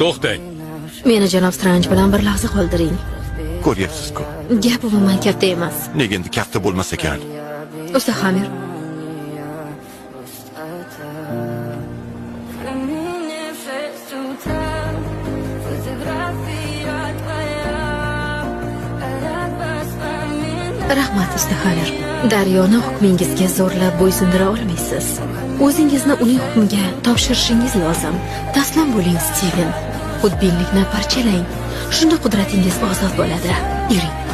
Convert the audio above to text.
To'xtang. Meni janob Strange bilan bir lahza qoldiring. Ko'ryapsiz-ku. Gap umuman katta emas. Nega endi katta bo'lmas ekan? Usta Xamir. Rahmat usta Xamir. Daryoni hukmingizga zo'rlab bo'ysundira olmaysiz. O'zingizni uning hukmiga topshirishingiz lozim. Taslim bo'ling, Steven. Xudbinlikni parchalang. Shunda qudratingiz ozod bo'ladi. Yuring.